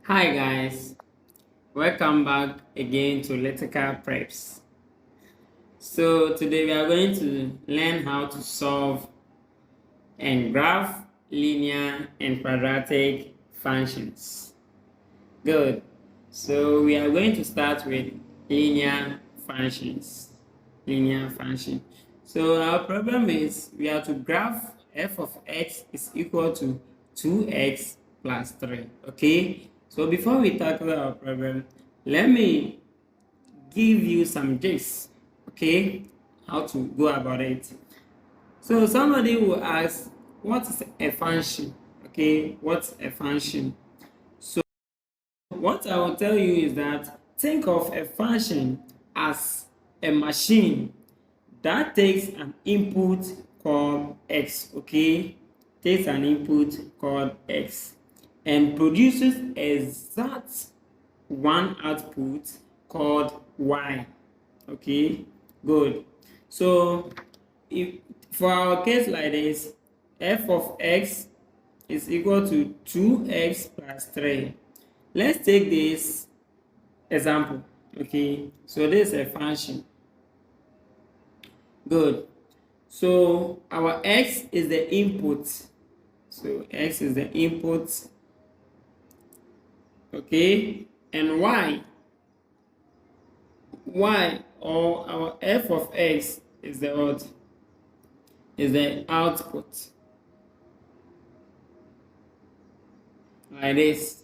Hi guys, welcome back again to Lytical Preps. So today we are going to learn how to solve and graph linear and quadratic functions. Good. So we are going to start with linear functions. Linear function. So our problem is we have to graph f of x is equal to 2x plus 3. Okay. So before we tackle our problem, let me give you some tips. Okay, how to go about it. So somebody will ask, what is a function? Okay, what's a function? So what I will tell you is that think of a function as a machine that takes an input called x. Okay, takes an input called x and produces exact one output called y. Okay, good. So if for our case like this, f of x is equal to 2x plus 3. Let's take this example. Okay, so this is a function. Good. So our x is the input. So x is the input. Okay, and y or our f of x is the what? Is the output. Like this.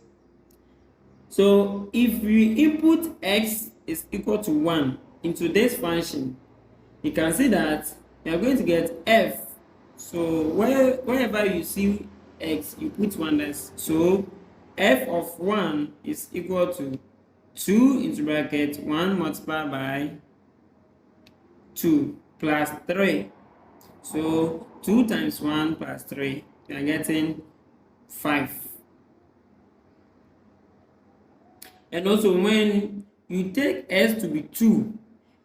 So if we input x is equal to 1 into this function, you can see that we are going to get f. So wherever you see x, you put 1 there. So f of 1 is equal to 2 into bracket 1 multiplied by 2 plus 3. So 2 times 1 plus 3, we are getting 5. And also when you take s to be 2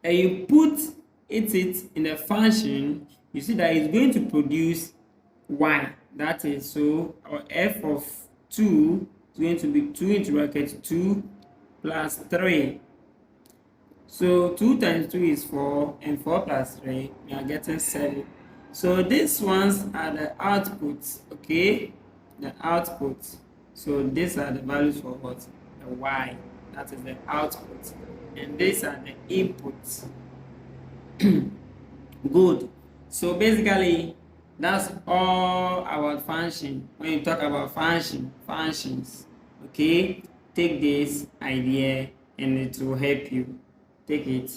and you put it in the function, you see that it's going to produce y. That is, so our f of 2 is going to be 2 into bracket 2 plus 3. So 2 times 2 is 4 and 4 plus 3, we are getting 7. So these ones are the outputs. Okay, the outputs. So these are the values for what? The y. That is the output. And these are the inputs. Good. So basically, that's all our function. When you talk about functions, okay, take this idea and it will help you. Take it.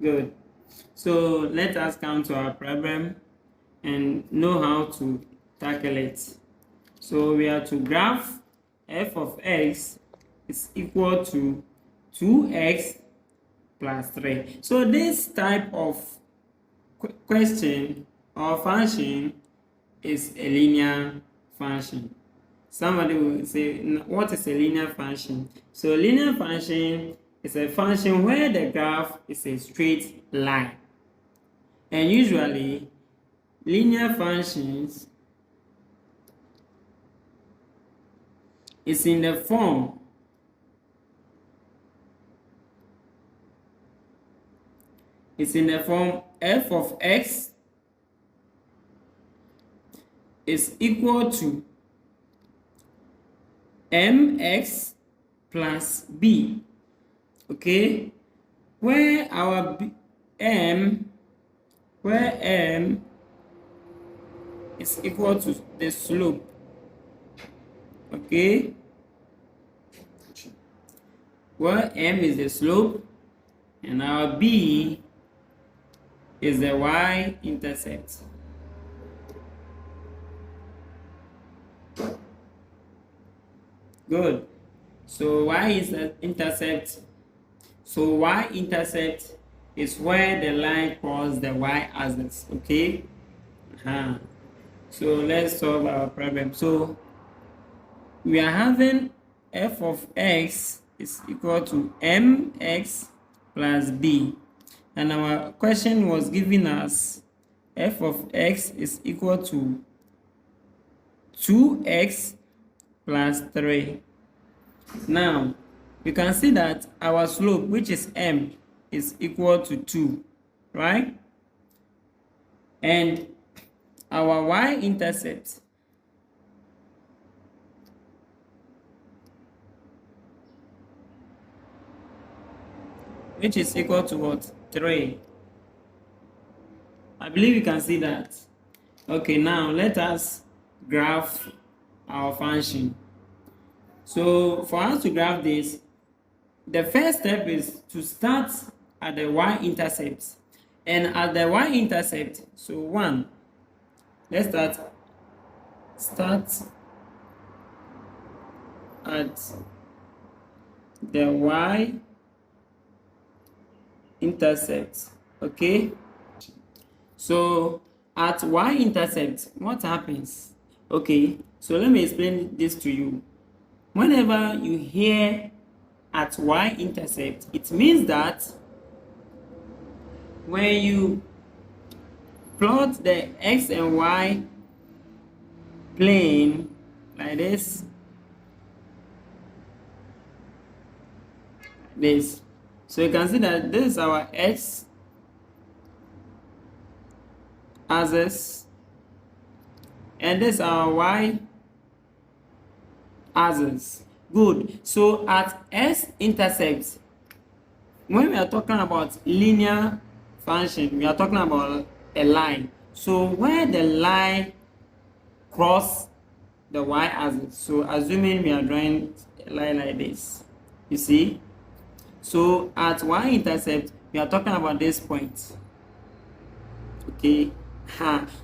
Good. So let us come to our problem and know how to tackle it. So we have to graph f of x is equal to 2x plus 3. So this type of question or function is a linear function. Somebody will say, what is a linear function? So linear function is a function where the graph is a straight line. And usually linear functions is in the form f of x is equal to mx plus b. Okay, where our m is equal to the slope. Okay, where m is the slope and our b is the y-intercept. Good. So y-intercept. So y-intercept is where the line crosses the y-axis. Okay. So let's solve our problem. So we are having f of x is equal to mx plus b, and our question was giving us f of x is equal to 2x plus 3. Now you can see that our slope, which is m, is equal to 2, right? And our y-intercept, which is equal to what? 3. I believe you can see that. Okay, now let us graph our function. So for us to graph this, the first step is to start at the y-intercept. And at the y-intercept, so 1, let's start at the y-intercept, okay? So at y-intercept, what happens? Okay, so let me explain this to you. Whenever you hear at y-intercept, it means that when you plot the x and y plane like this, so you can see that this is our x axis and this is our y axis. Good. So at s-intercept, when we are talking about linear function, we are talking about a line. So where the line cross the y-axis, so assuming we are drawing a line like this, you see. So at y-intercept, we are talking about this point. Okay.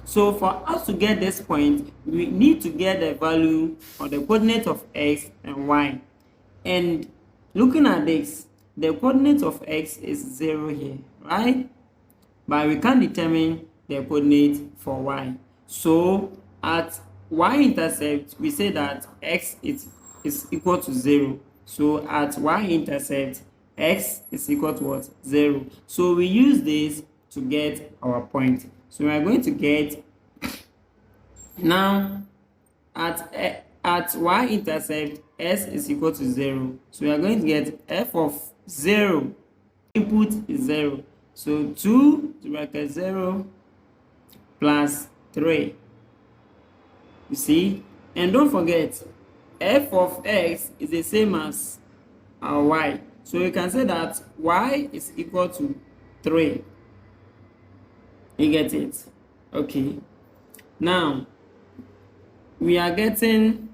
So for us to get this point, we need to get the value or the coordinate of x and y. And looking at this, the coordinate of x is 0 here, right? But we can't determine the coordinate for y. So at y-intercept, we say that x is equal to 0. So at y-intercept, x is equal to what? 0. So we use this to get our point. So we are going to get now at y-intercept, s is equal to 0. So we are going to get f of 0. Input is 0. So 2 to bracket 0 plus 3. You see? And don't forget, f of x is the same as our y. So you can say that y is equal to 3. You get it? Okay. Now, we are getting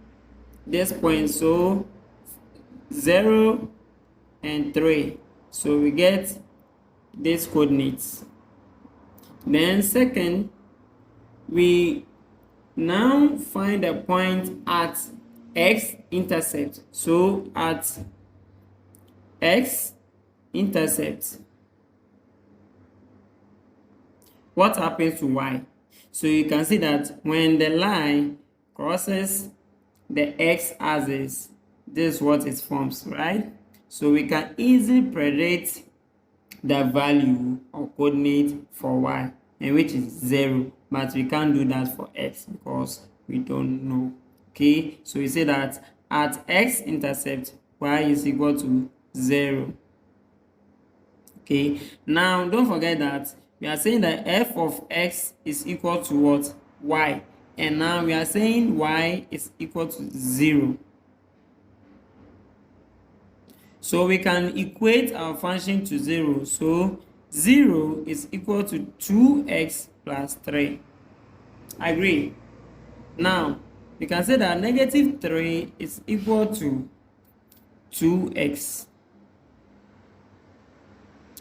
this point, so 0 and 3. So we get these coordinates. Then second, we now find a point at x-intercept. So at x-intercept, what happens to y? So you can see that when the line crosses the x-axis, this is what it forms, right? So we can easily predict the value or coordinate for y, and which is 0, but we can't do that for x because we don't know. Okay, so we say that at x-intercept, y is equal to 0. Okay, now don't forget that we are saying that f of x is equal to what? Y. And now we are saying y is equal to 0. So we can equate our function to 0. So 0 is equal to 2x plus 3. Agree? Now, we can say that negative 3 is equal to 2x.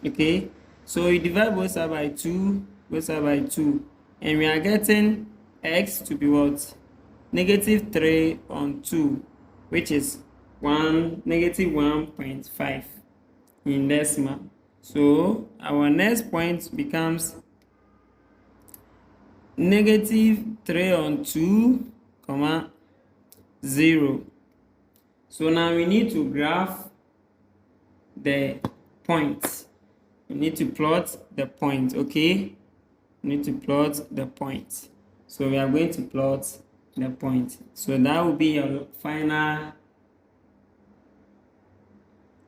Okay? So we divide both sides by 2, both sides by 2. And we are getting x to be what? Negative 3 on 2, which is negative 1.5 in decimal. So our next point becomes negative 3 on 2, comma 0. So now we need to graph the point. We need to plot the point, okay? We need to plot the point. So we are going to plot the point. So that will be your final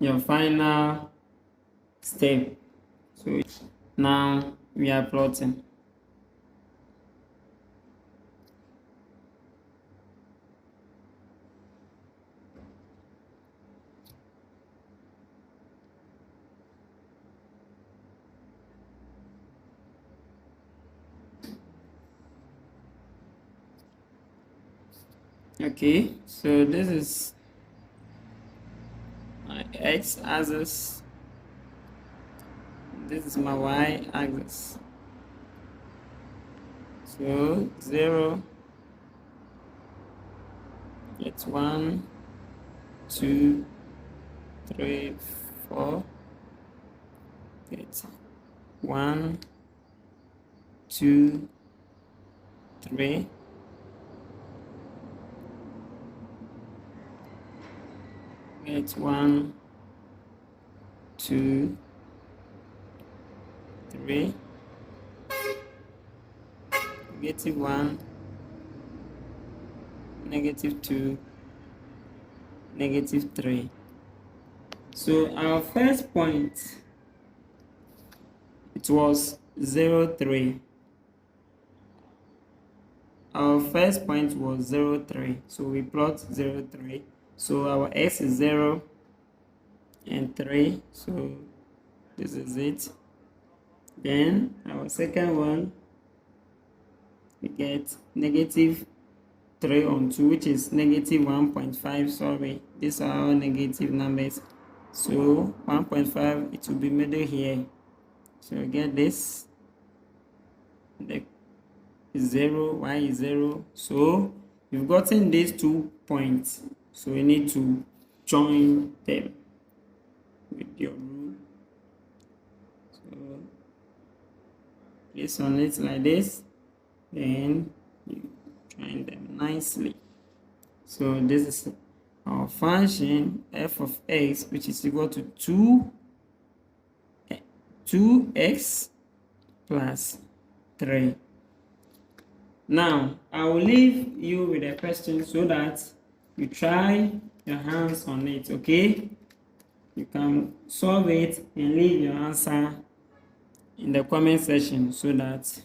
your final step. So now we are plotting. Okay, so this is my x-axis, this is my y-axis. So 0, it's 1, 2, 3, 4, it's 1, 2, 3, it's 1, 2, 3, -1, -2, -3. So our first point, it was 0, 3. Our first point was 0, 3. So we plot 0, 3. So our x is 0 and 3. So this is it. Then our second one, we get -3 on 2, which is -1.5. Sorry, these are all negative numbers. So 1.5, it will be middle here. So we get this. The 0, y is 0. So you've gotten these 2 points. So you need to join them with your rule. So place on it like this. Then you join them nicely. So this is our function f of x, which is equal to 2x plus 3. Now I will leave you with a question so that you try your hands on it. Okay, you can solve it and leave your answer in the comment section so that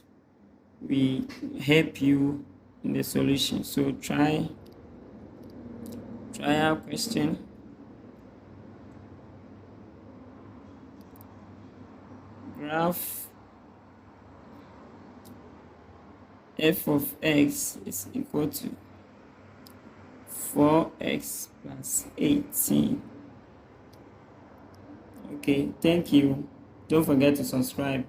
we help you in the solution. So try our question. Graph f of x is equal to 4x plus 18. Okay, thank you. Don't forget to subscribe.